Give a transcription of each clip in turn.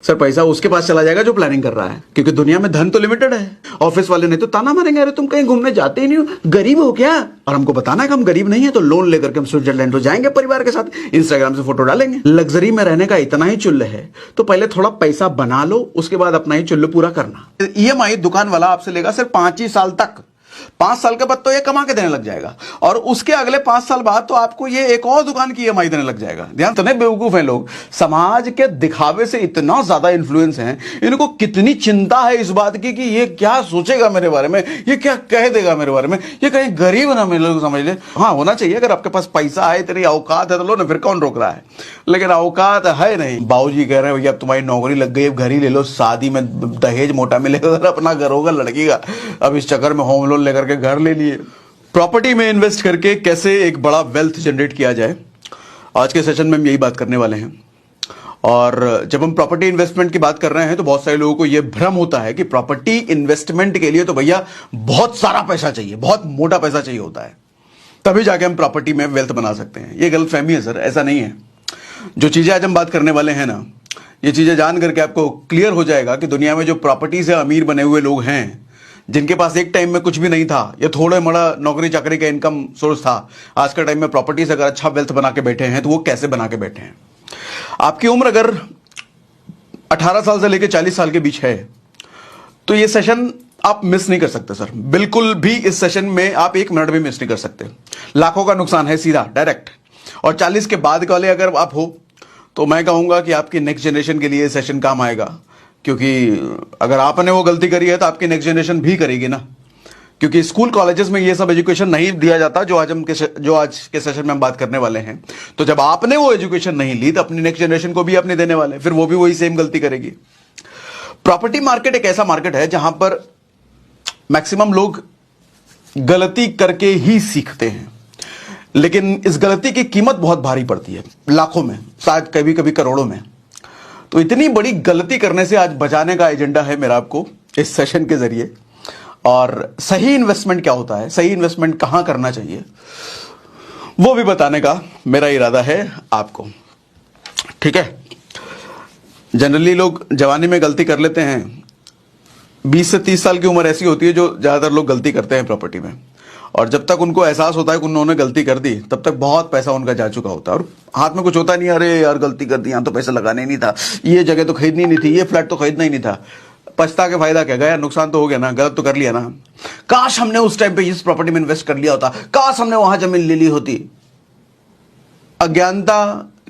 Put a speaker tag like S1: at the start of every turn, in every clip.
S1: Sir पैसा उसके पास चला जाएगा जो प्लानिंग कर रहा है, क्योंकि दुनिया में धन तो लिमिटेड है। ऑफिस वाले नहीं तो ताना मारेंगे, अरे तुम कहीं घूमने जाते ही नहीं हो, गरीब हो क्या? और हमको बताना है कि हम गरीब नहीं है, तो लोन लेकर के हम स्विट्जरलैंड तो जाएंगे परिवार के साथ, इंस्टाग्राम से फोटो डालेंगे। लग्जरी में रहने का इतना ही चुल्ल है तो पहले थोड़ा पैसा बना लो, उसके बाद अपना ही चुल्ल पूरा करना। EMI दुकान वाला आपसे लेगा सिर्फ 5 ही साल तक। 5 साल के बाद तो ये कमा के देने लग जाएगा, और उसके अगले 5 साल बाद तो आपको ये एक और दुकान की EMI देने लग जाएगा। ध्यान, इतने बेवकूफ हैं लोग, समाज के दिखावे से इतना ज्यादा इन्फ्लुएंस हैं, इनको कितनी चिंता है इस बात की कि ये क्या सोचेगा मेरे बारे में, ये क्या कह देगा मेरे बारे में, ये कहीं गरीब ना मेरे लोग समझ ले। हाँ, होना चाहिए, अगर आपके पास पैसा है, तेरी औकात है तो लो ना, फिर कौन रोक रहा है। लेकिन औकात है नहीं, बाबूजी कह रहे हैं भैया अब तुम्हारी नौकरी लग गई, अब घर ही ले लो, शादी में दहेज मोटा मिलेगा, अपना घर होगा लड़की का, अब इस चक्कर में होम लोन लेकर के घर ले लिए। प्रॉपर्टी में इन्वेस्ट करके कैसे एक बड़ा वेल्थ जनरेट किया जाए, आज के सेशन में हम यही बात करने वाले हैं। और जब हम प्रॉपर्टी इन्वेस्टमेंट की बात कर रहे हैं तो बहुत सारे लोगों को यह भ्रम होता है कि प्रॉपर्टी इन्वेस्टमेंट के लिए तो भैया बहुत सारा पैसा चाहिए, बहुत मोटा पैसा चाहिए होता है, तभी जाके हम प्रॉपर्टी में वेल्थ बना सकते हैं। ये गलतफहमी है सर, ऐसा नहीं है। जो चीजें आज हम बात करने वाले हैं ना, ये चीजें जान करके आपको क्लियर हो जाएगा कि दुनिया में जो प्रॉपर्टी से अमीर बने हुए लोग हैं, जिनके पास एक टाइम में कुछ भी नहीं था, या थोड़े मोड़ा नौकरी चाकरी का इनकम सोर्स था, आज के टाइम में प्रॉपर्टी से अगर अच्छा वेल्थ बना के बैठे हैं तो वो कैसे बना के बैठे हैं। आपकी उम्र अगर 18 साल से लेकर 40 साल के बीच है तो ये सेशन आप मिस नहीं कर सकते सर, बिल्कुल भी इस सेशन में आप 1 मिनट भी मिस नहीं कर सकते। लाखों का नुकसान है सीधा डायरेक्ट। और 40 के बाद वाले अगर आप हो तो मैं कहूंगा कि आपकी नेक्स्ट जनरेशन के लिए सेशन काम आएगा, क्योंकि अगर आपने वो गलती करी है तो आपकी नेक्स्ट जनरेशन भी करेगी ना, क्योंकि स्कूल कॉलेजेस में ये सब एजुकेशन नहीं दिया जाता जो आज के सेशन में हम बात करने वाले हैं। तो जब आपने वो एजुकेशन नहीं ली तो अपनी नेक्स्ट जनरेशन को भी आपने देने वाले, फिर वो भी वही सेम गलती करेगी। प्रॉपर्टी मार्केट एक ऐसा मार्केट है जहां पर मैक्सिमम लोग गलती करके ही सीखते हैं, लेकिन इस गलती की कीमत बहुत भारी पड़ती है, लाखों में, शायद कभी कभी करोड़ों में। तो इतनी बड़ी गलती करने से आज बचाने का एजेंडा है मेरा आपको इस सेशन के जरिए। और सही इन्वेस्टमेंट क्या होता है, सही इन्वेस्टमेंट कहां करना चाहिए, वो भी बताने का मेरा इरादा है आपको। ठीक है, जनरली लोग जवानी में गलती कर लेते हैं। 20 से 30 साल की उम्र ऐसी होती है जो ज्यादातर लोग गलती करते हैं प्रॉपर्टी में, और जब तक उनको एहसास होता है कि उन्होंने गलती कर दी तब तक बहुत पैसा उनका जा चुका होता है, और हाथ में कुछ होता नहीं, अरे यार गलती कर दी, यहां तो पैसा लगाना ही नहीं था, ये जगह तो खरीदनी नहीं थी, ये फ्लैट तो खरीदना ही नहीं था। पछता के फायदा क्या गया, नुकसान तो हो गया ना, गलत तो कर लिया ना। काश हमने उस टाइम पे इस प्रॉपर्टी में इन्वेस्ट कर लिया होता, काश हमने वहां जमीन ले ली होती। अज्ञानता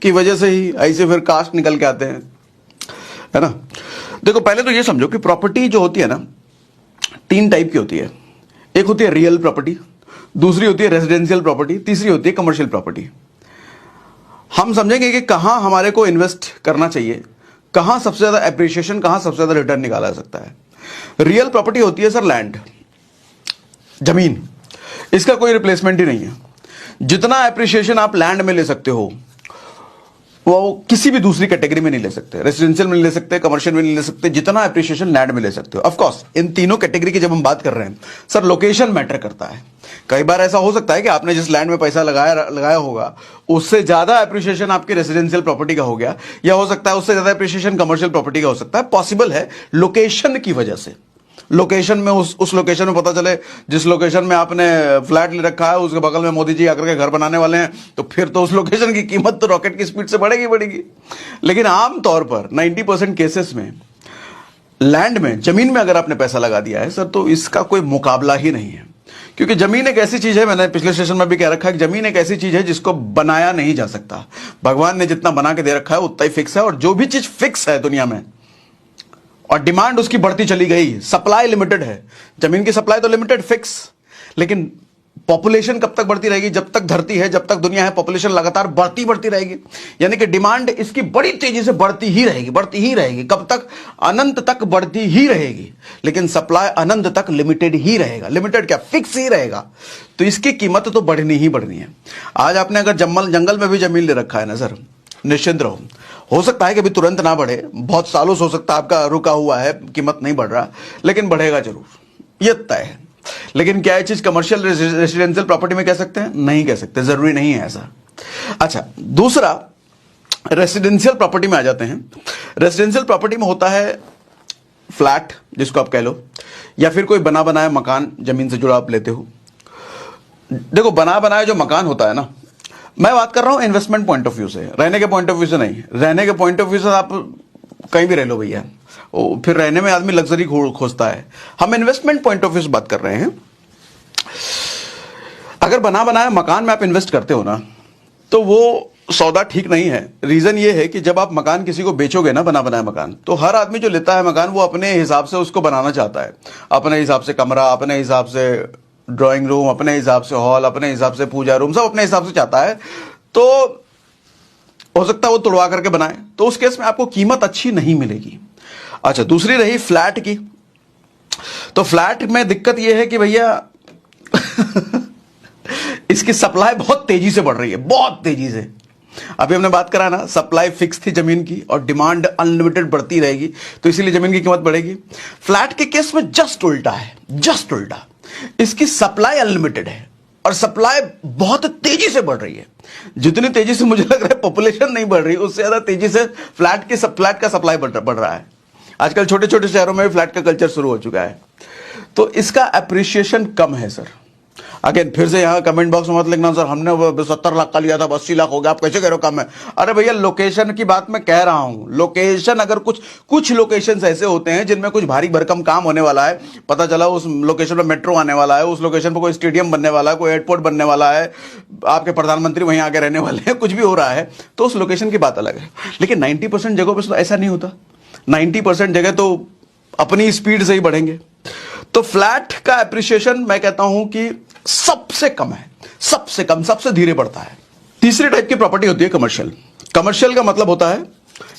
S1: की वजह से ही ऐसे फिर काश निकल के आते हैं, है ना। देखो, पहले तो ये समझो कि प्रॉपर्टी जो होती है ना, 3 टाइप की होती है। एक होती है रियल प्रॉपर्टी, दूसरी होती है रेजिडेंशियल प्रॉपर्टी, तीसरी होती है कमर्शियल प्रॉपर्टी। हम समझेंगे कि कहां हमारे को इन्वेस्ट करना चाहिए, कहां सबसे ज्यादा एप्रिसिएशन, कहां सबसे ज्यादा रिटर्न निकाला जा सकता है। रियल प्रॉपर्टी होती है सर लैंड, जमीन, इसका कोई रिप्लेसमेंट ही नहीं है। जितना एप्रिसिएशन आप लैंड में ले सकते हो वो किसी भी दूसरी कैटेगरी में नहीं ले सकते, रेजिडेंशियल में नहीं ले सकते, कमर्शियल में नहीं ले सकते, जितना एप्रिसिएशन लैंड में ले सकते हो। ऑफ कोर्स इन तीनों कैटेगरी की जब हम बात कर रहे हैं सर, लोकेशन मैटर करता है। कई बार ऐसा हो सकता है कि आपने जिस लैंड में पैसा लगाया होगा उससे ज्यादा एप्रिसिएशन आपकी रेजिडेंशियल प्रॉपर्टी का हो गया, या हो सकता है उससे ज्यादा एप्रिसिएशन कमर्शियल प्रॉपर्टी का हो सकता है। पॉसिबल है लोकेशन की वजह से, लोकेशन में उस लोकेशन में पता चले जिस लोकेशन में आपने फ्लैट ले रखा है उसके बगल में मोदी जी आकर के घर बनाने वाले हैं, तो फिर तो उस लोकेशन की कीमत तो रॉकेट की स्पीड से बढ़ेगी। लेकिन आमतौर पर 90% केसेस में लैंड में, जमीन में अगर आपने पैसा लगा दिया है सर, तो इसका कोई मुकाबला ही नहीं है। क्योंकि जमीन एक ऐसी चीज है, मैंने पिछले सेशन में भी कह रखा है कि जमीन एक ऐसी चीज है जिसको बनाया नहीं जा सकता। भगवान ने जितना बना के दे रखा है उतना ही फिक्स है, और जो भी चीज फिक्स है दुनिया में और डिमांड उसकी बढ़ती चली गई, सप्लाई लिमिटेड है, जमीन की सप्लाई तो लिमिटेड फिक्स, लेकिन पॉपुलेशन कब तक बढ़ती रहेगी, जब तक धरती है, जब तक दुनिया है, पॉपुलेशन लगातार बढ़ती रहेगी। यानी कि डिमांड इसकी बड़ी तेजी से बढ़ती ही रहेगी, कब तक, अनंत तक बढ़ती ही रहेगी, लेकिन सप्लाई अनंत तक लिमिटेड ही रहेगा। लिमिटेड क्या, फिक्स ही रहेगा। तो इसकी कीमत तो बढ़नी ही बढ़नी है। आज आपने अगर जंगल में भी जमीन ले रखा है ना सर, निश्चिंत रहो, हो सकता है कि अभी तुरंत ना बढ़े, बहुत सालों से हो सकता है आपका रुका हुआ है, कीमत नहीं बढ़ रहा, लेकिन बढ़ेगा जरूर, ये तय है। लेकिन क्या ये चीज कमर्शियल रेजिडेंशियल प्रॉपर्टी में कह सकते हैं? नहीं कह सकते, जरूरी नहीं है ऐसा। अच्छा, दूसरा, रेसिडेंशियल प्रॉपर्टी में आ जाते हैं। रेसिडेंशियल प्रॉपर्टी में होता है फ्लैट, जिसको आप कह लो, या फिर कोई बना बनाया मकान जमीन से जुड़ा आप लेते हो। देखो, बना बनाया जो मकान होता है ना, मैं बात कर रहा हूं इन्वेस्टमेंट पॉइंट ऑफ व्यू से, रहने के पॉइंट ऑफ व्यू से नहीं। रहने के पॉइंट ऑफ व्यू से आप कहीं भी रह लो भैया, फिर रहने में आदमी लग्जरी खोजता है। हम इन्वेस्टमेंट पॉइंट ऑफ व्यू से बात कर रहे हैं। अगर बना बनाया मकान में आप इन्वेस्ट करते हो ना, तो वो सौदा ठीक नहीं है। रीजन ये है कि जब आप मकान किसी को बेचोगे ना, बना बनाया मकान, तो हर आदमी जो लेता है मकान वो अपने हिसाब से उसको बनाना चाहता है। अपने हिसाब से कमरा, अपने हिसाब से ड्राइंग रूम, अपने हिसाब से हॉल, अपने हिसाब से पूजा रूम, सब अपने हिसाब से चाहता है। तो हो सकता है वो तोड़वा करके बनाए, तो उस केस में आपको कीमत अच्छी नहीं मिलेगी। अच्छा, दूसरी रही फ्लैट की। तो फ्लैट में दिक्कत यह है कि भैया इसकी सप्लाई बहुत तेजी से बढ़ रही है, बहुत तेजी से। अभी हमने बात करा ना, सप्लाई फिक्स थी जमीन की और डिमांड अनलिमिटेड बढ़ती रहेगी, तो इसीलिए जमीन की कीमत बढ़ेगी। फ्लैट के केस में जस्ट उल्टा है, जस्ट उल्टा। इसकी सप्लाई अनलिमिटेड है और सप्लाई बहुत तेजी से बढ़ रही है। जितनी तेजी से मुझे लग रहा है पॉपुलेशन नहीं बढ़ रही, उससे ज्यादा तेजी से फ्लैट का सप्लाई बढ़ रहा है। आजकल छोटे छोटे शहरों में भी फ्लैट का कल्चर शुरू हो चुका है, तो इसका अप्रिशिएशन कम है सर। अगेन फिर से यहां कमेंट बॉक्स में मत लिखना सर हमने 70 लाख का लिया था 80 लाख हो गया, आप कैसे कह रहे हो कम है। अरे भैया, लोकेशन की बात मैं कह रहा हूं। लोकेशन, अगर कुछ लोकेशंस ऐसे होते हैं जिनमें कुछ भारी भरकम काम होने वाला है, पता चला उस लोकेशन पर मेट्रो आने वाला है, उस लोकेशन पर कोई स्टेडियम बनने वाला है, कोई एयरपोर्ट बनने वाला है, आपके प्रधानमंत्री वहीं आके रहने वाले हैं, कुछ भी हो रहा है, तो उस लोकेशन की बात अलग है। लेकिन 90% जगहों पर तो ऐसा नहीं होता। 90% जगह तो अपनी स्पीड से ही बढ़ेंगे। तो फ्लैट का एप्रिसिएशन मैं कहता हूं कि सबसे कम है, सबसे कम, सबसे धीरे बढ़ता है। तीसरी टाइप की प्रॉपर्टी होती है कमर्शियल। कमर्शियल का मतलब होता है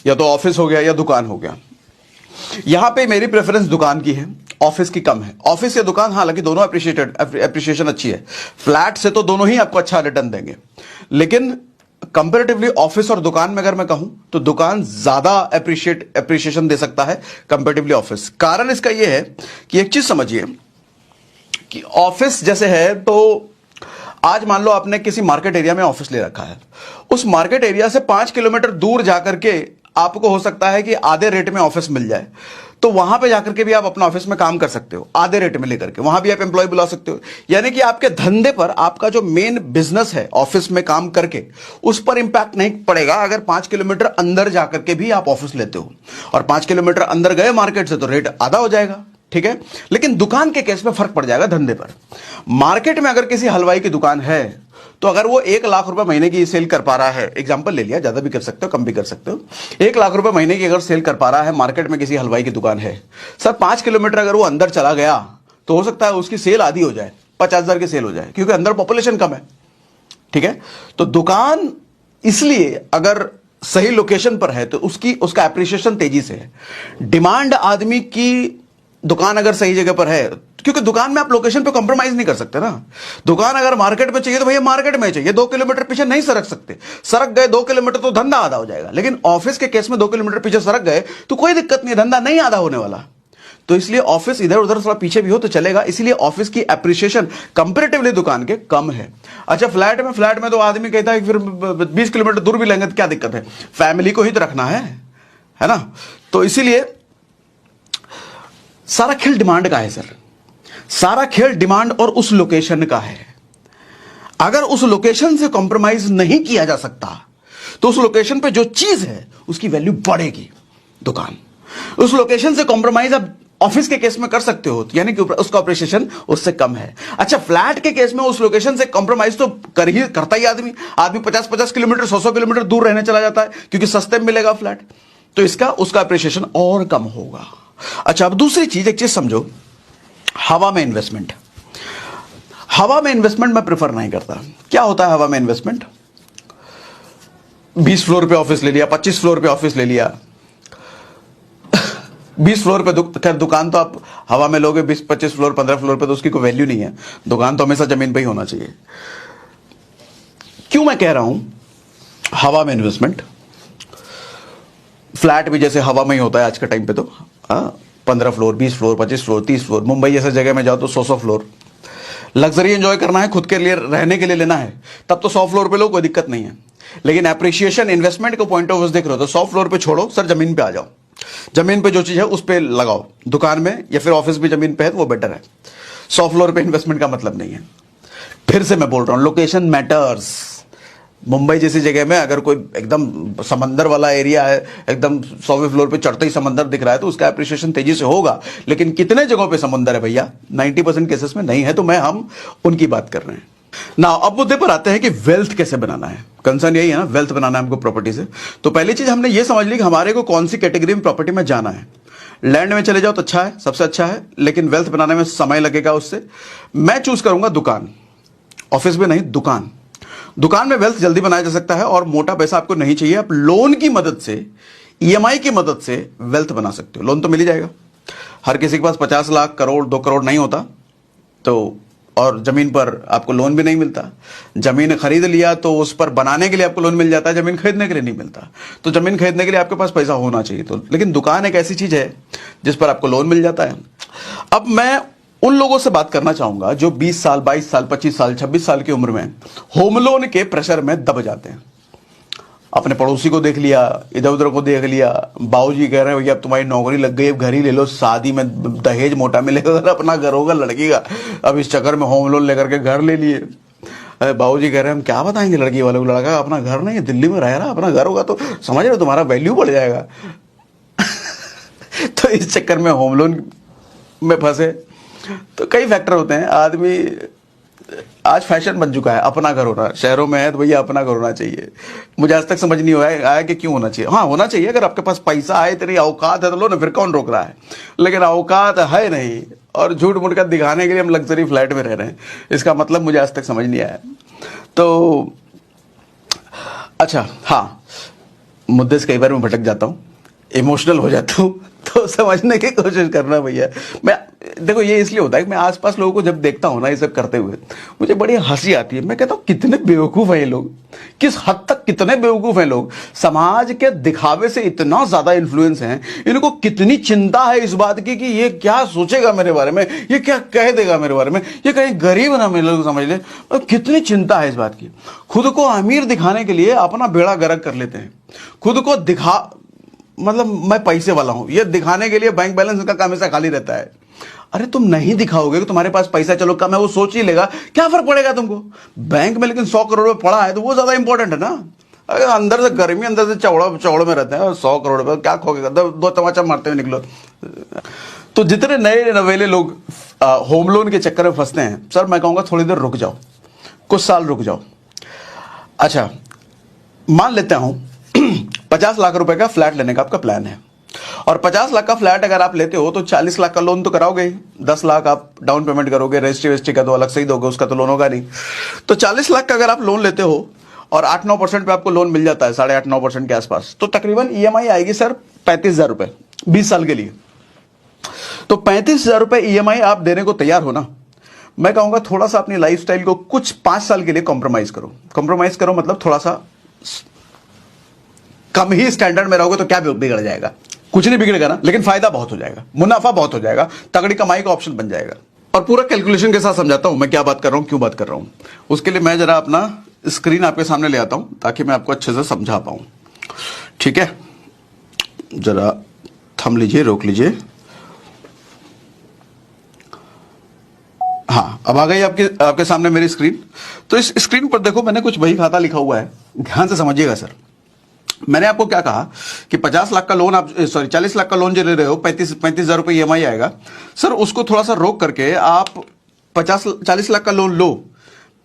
S1: या तो ऑफिस हो गया या दुकान हो गया। यहां पे मेरी प्रेफरेंस दुकान की है, ऑफिस की कम है। ऑफिस या दुकान, हालांकि दोनों एप्रिसिएशन अच्छी है। फ्लैट से तो दोनों ही आपको अच्छा रिटर्न देंगे, लेकिन कंपैरेटिवली ऑफिस और दुकान में अगर मैं कहूं तो दुकान ज्यादा एप्रिसिएशन दे सकता है कंपैरेटिवली ऑफिस। कारण इसका यह है कि एक चीज समझिए कि ऑफिस जैसे है, तो आज मान लो आपने किसी मार्केट एरिया में ऑफिस ले रखा है, उस मार्केट एरिया से 5 किलोमीटर दूर जाकर के आपको हो सकता है कि आधे रेट में ऑफिस मिल जाए, तो वहां पे जाकर के भी आप अपना ऑफिस में काम कर सकते हो, आधे रेट में लेकर के वहां भी आप एम्प्लॉय बुला सकते हो। यानी कि आपके धंधे पर, आपका जो मेन बिजनेस है ऑफिस में काम करके, उस पर इंपैक्ट नहीं पड़ेगा अगर 5 किलोमीटर अंदर जाकर के भी आप ऑफिस लेते हो। और 5 किलोमीटर अंदर गए मार्केट से तो रेट आधा हो जाएगा, ठीक है। लेकिन दुकान के केस में फर्क पड़ जाएगा धंधे पर। मार्केट में अगर किसी हलवाई की दुकान है, तो अगर वो 1 लाख रुपए महीने की सेल कर पा रहा है, एग्जांपल ले लिया, ज्यादा भी कर सकते हो कम भी कर सकते हो, 1 लाख रुपए महीने की अगर सेल कर पा रहा है, मार्केट में किसी हलवाई की दुकान है, सर 5 किलोमीटर अगर वो अंदर चला गया तो हो सकता है उसकी सेल आधी हो जाए, 50,000 की सेल हो जाए, क्योंकि अंदर पॉपुलेशन कम है, ठीक है। तो दुकान इसलिए अगर सही लोकेशन पर है तो उसका एप्रिसिएशन तेजी से है। डिमांड आदमी की दुकान अगर सही जगह पर है, क्योंकि दुकान में आप लोकेशन पे कॉम्प्रोमाइज नहीं कर सकते ना। दुकान अगर मार्केट में चाहिए तो भैया मार्केट में चाहिए, 2 किलोमीटर पीछे नहीं सरक सकते। सरक गए 2 किलोमीटर तो धंधा आधा हो जाएगा। लेकिन ऑफिस के केस में 2 किलोमीटर पीछे सरक गए तो कोई दिक्कत नहीं, धंधा नहीं आधा होने वाला। तो इसलिए ऑफिस इधर उधर थोड़ा पीछे भी हो तो चलेगा, इसलिए ऑफिस की एप्रिसिएशन कंपैरेटिवली दुकान के कम है। अच्छा, फ्लैट में तो आदमी कहता है कि फिर 20 किलोमीटर दूर भी लेंगे तो क्या दिक्कत है, फैमिली को ही तो रखना है ना। तो इसीलिए सारा खेल डिमांड का है सर, सारा खेल डिमांड और उस लोकेशन का है। अगर उस लोकेशन से कॉम्प्रोमाइज नहीं किया जा सकता तो उस लोकेशन पे जो चीज है उसकी वैल्यू बढ़ेगी। दुकान, उस लोकेशन से कॉम्प्रोमाइज आप ऑफिस के केस में कर सकते हो, यानी कि उसका अप्रिसिएशन उससे कम है। अच्छा, फ्लैट के केस में उस लोकेशन से कॉम्प्रोमाइज तो करता ही आदमी 50-50 किलोमीटर 100 किलोमीटर दूर रहने चला जाता है, क्योंकि सस्ते में मिलेगा फ्लैट, तो उसका अप्रिसिएशन और कम होगा। अच्छा, अब दूसरी चीज, एक चीज समझो, हवा में इन्वेस्टमेंट। हवा में इन्वेस्टमेंट मैं प्रेफर नहीं करता। क्या होता है हवा में इन्वेस्टमेंट? 20 फ्लोर पे ऑफिस ले लिया, 25 फ्लोर पे ऑफिस ले लिया, 20 फ्लोर पे खैर दुकान तो आप हवा में लोगे, 20-25 फ्लोर 15 फ्लोर पे तो उसकी कोई वैल्यू नहीं है। दुकान तो हमेशा जमीन पे ही होना चाहिए। क्यों मैं कह रहा हूं हवा में इन्वेस्टमेंट? फ्लैट भी जैसे हवा में ही होता है आज के टाइम पे, तो 15 floor 20 floor 25 floor 30 floor, Mumbai जैसे जगह में जाओ तो 100 फ्लोर। लग्जरी एंजॉय करना है, खुद के लिए रहने के लिए लेना है, तब तो 100 फ्लोर पे लो, कोई दिक्कत नहीं है। लेकिन एप्रिसिएशन इन्वेस्टमेंट को पॉइंट ऑफ व्यू देख रहे हो तो 100 फ्लोर पे छोड़ो सर, जमीन पे आ जाओ। जमीन पे जो चीज है उस पे लगाओ, दुकान में या फिर ऑफिस भी जमीन पे है तो वो बेटर है। 100 फ्लोर पे इन्वेस्टमेंट का मतलब नहीं है। फिर से मैं बोल रहा हूं, लोकेशन मैटर्स। मुंबई जैसी जगह में अगर कोई एकदम समंदर वाला एरिया है, एकदम 100वें फ्लोर पे चढ़ते ही समंदर दिख रहा है तो उसका एप्रिसिएशन तेजी से होगा। लेकिन कितने जगहों पे समंदर है भैया? 90% केसेस में नहीं है। तो हम उनकी बात कर रहे हैं ना। अब मुद्दे पर आते हैं कि वेल्थ कैसे बनाना है। कंसर्न यही है ना, वेल्थ बनाना है हमको प्रॉपर्टी से। तो पहली चीज हमने ये समझ ली कि हमारे को कौन सी कैटेगरी में प्रॉपर्टी में जाना है। लैंड में चले जाओ तो अच्छा है, सबसे अच्छा है, लेकिन वेल्थ बनाने में समय लगेगा। उससे मैं चूज करूंगा दुकान, ऑफिस में नहीं, दुकान। दुकान में वेल्थ जल्दी बनाया जा सकता है और मोटा पैसा आपको नहीं चाहिए। आप लोन की मदद से, ईएमआई की मदद से वेल्थ बना सकते हो। लोन तो मिल ही जाएगा। हर किसी के पास 50 लाख, करोड़, 2 करोड़ नहीं होता। तो और जमीन पर आपको लोन भी नहीं मिलता। जमीन खरीद लिया तो उस पर बनाने के लिए आपको लोन मिल जाता है, जमीन खरीदने के लिए नहीं मिलता। तो जमीन खरीदने के लिए आपके पास पैसा होना चाहिए। तो लेकिन दुकान एक ऐसी चीज है जिस पर आपको लोन मिल जाता है। अब मैं उन लोगों से बात करना चाहूंगा जो 20 साल, 22 साल, 25 साल, 26 साल की उम्र में होम लोन के प्रेशर में दब जाते हैं। अपने पड़ोसी को देख लिया, इधर उधर को देख लिया, बाबूजी कह रहे हैं भैया अब तुम्हारी नौकरी लग गई, अब घर ही ले लो, शादी में दहेज मोटा मिलेगा, अगर अपना घर होगा लड़की का। अब इस चक्कर में होम लोन लेकर के घर ले लिए। अरे बाबूजी कह रहे हैं हम क्या बताएंगे लड़की वाले को, लड़का अपना घर नहीं है, दिल्ली में रह रहा, अपना घर होगा तो समझ रहे हो तुम्हारा वैल्यू बढ़ जाएगा। तो इस चक्कर में होम लोन में फंसे। तो कई फैक्टर होते हैं। आदमी आज फैशन बन चुका है अपना घर होना। शहरों में है तो भैया अपना घर होना चाहिए। मुझे आज तक समझ नहीं आया कि क्यों होना चाहिए। हाँ, होना चाहिए। अगर आपके पास पैसा है, तेरी औकात है तो लो ना, फिर कौन रोक रहा है। लेकिन औकात है नहीं और झूठ मूठ कर दिखाने के लिए हम लग्जरी फ्लैट में रह रहे हैं, इसका मतलब मुझे आज तक समझ नहीं आया। तो अच्छा, हाँ, मुद्दे से कई बार मैं भटक जाता हूँ, इमोशनल हो जाता हूँ, तो समझने की कोशिश करना भैया। मैं देखो, ये इसलिए होता है कि मैं आसपास लोगों को जब देखता हूं ना ये सब करते हुए, मुझे बड़ी हंसी आती है। मैं कहता हूं कितने बेवकूफ हैं ये लोग, किस हद तक कितने बेवकूफ हैं लोग। समाज के दिखावे से इतना ज्यादा इन्फ्लुएंस हैं, इनको कितनी चिंता है इस बात की कि ये क्या सोचेगा मेरे बारे में, ये क्या कह देगा मेरे बारे में, ये कहीं गरीब ना मेरे लोग समझ ले। कितनी चिंता है इस बात की। खुद को अमीर दिखाने के लिए अपना बेड़ा गर्क कर लेते हैं। खुद को मतलब मैं पैसे वाला हूं ये दिखाने के लिए बैंक बैलेंस का हमेशा खाली रहता है। अरे तुम नहीं दिखाओगे कि तुम्हारे पास पैसा चलो कम है, वो सोच ही लेगा, क्या फर्क पड़ेगा तुमको बैंक में। लेकिन 100 करोड़ रुपए पड़ा है तो वो ज्यादा इंपॉर्टेंट है ना। अगर अंदर से गर्मी, अंदर से चौड़ में रहते हैं और 100 करोड़ रुपए क्या खोगे, दो तमाचा मारते हुए निकलो। तो जितने नए नवेले लोग होम लोन के चक्कर में फंसते हैं, सर मैं कहूंगा थोड़ी देर रुक जाओ, कुछ साल रुक जाओ। अच्छा, मान लेता हूं 50 लाख रुपए का फ्लैट लेने का आपका प्लान है, और 50 लाख का फ्लैट अगर आप लेते हो तो 40 लाख का लोन तो कराओगे ही। 10 लाख आप डाउन पेमेंट करोगे, रजिस्ट्री वेस्ट्री का तो अलग से ही दोगे, उसका तो लोन होगा नहीं। तो 40 लाख का अगर आप लोन लेते हो और 8-9% पे आपको लोन मिल जाता है, 8.5-9% के आसपास, तो तकरीबन ईएमआई आएगी सर 35,000 रुपए 20 साल के लिए। तो 35,000 रुपए ईएमआई आप देने को तैयार हो ना। मैं कहूंगा थोड़ा सा अपनी लाइफस्टाइल को कुछ 5 साल के लिए कॉम्प्रोमाइज करो। कॉम्प्रोमाइज करो मतलब थोड़ा सा कम ही स्टैंडर्ड में रहोगे तो क्या बिगड़ जाएगा, कुछ नहीं बिगड़ेगा ना, लेकिन फायदा बहुत हो जाएगा, मुनाफा बहुत हो जाएगा, तगड़ी कमाई का ऑप्शन बन जाएगा। और पूरा कैलकुलेशन के साथ समझाता हूं मैं क्या बात कर रहा हूं, क्यों बात कर रहा हूं। उसके लिए मैं जरा अपना स्क्रीन आपके सामने ले आता हूं ताकि मैं आपको अच्छे से समझा पाऊं। ठीक है, जरा थम लीजिए, रोक लीजिए। हाँ, अब आ गई आपके सामने मेरी स्क्रीन। तो इस स्क्रीन पर देखो, मैंने कुछ बही खाता लिखा हुआ है, ध्यान से समझिएगा सर। मैंने आपको क्या कहा कि 50 लाख का लोन आप 40 लाख का लोन जो ले रहे हो, 35,000 रुपए ईएमआई आएगा सर। उसको थोड़ा सा रोक करके आप 40 लाख का लोन लो,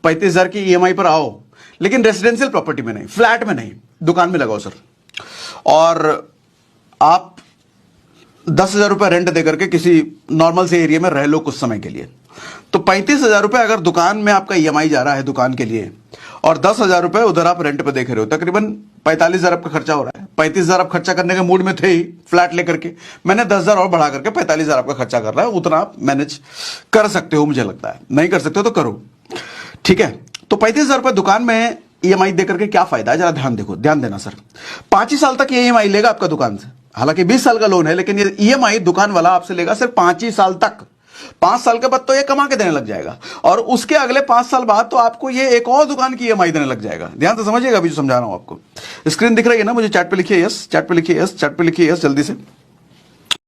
S1: 35,000 की ईएमआई पर आओ, लेकिन रेसिडेंशियल प्रॉपर्टी में नहीं, फ्लैट में नहीं, दुकान में लगाओ सर। और आप 10,000 रुपए रेंट देकर के किसी नॉर्मल से एरिया में रह लो कुछ समय के लिए। तो 35,000 रुपए अगर दुकान में आपका ईएमआई जा रहा है दुकान के लिए, और 10,000 रुपए उधर आप रेंट पे देख रहे हो, तकरीबन 45,000 आपका खर्चा हो रहा है। 35,000 आप खर्चा करने के मूड में थे ही फ्लैट लेकर के, मैंने 10,000 और बढ़ा करके 45,000 आपका खर्चा कर रहा है। उतना आप मैनेज कर सकते हो, मुझे लगता है। नहीं कर सकते हो तो करो, ठीक है। तो 35,000 रुपए दुकान में ईएमआई देकर के क्या फायदा है, जरा ध्यान देना सर। 5 ही साल तक ये ईएमआई लेगा आपका दुकान से। हालांकि 20 साल का लोन है, लेकिन ये ईएमआई दुकान वाला आपसे लेगा सिर्फ 5 ही साल तक। 5 साल के बाद तो ये कमा के देने लग जाएगा, और उसके अगले 5 साल बाद तो आपको ये एक और दुकान की ईएमआई देने लग जाएगा। ध्यान से समझिएगा अभी जो समझा रहा हूं आपको। स्क्रीन दिख रही है ना मुझे? चैट पे लिखिए यस, चैट पे लिखिए यस, चैट पे लिखिए यस जल्दी से।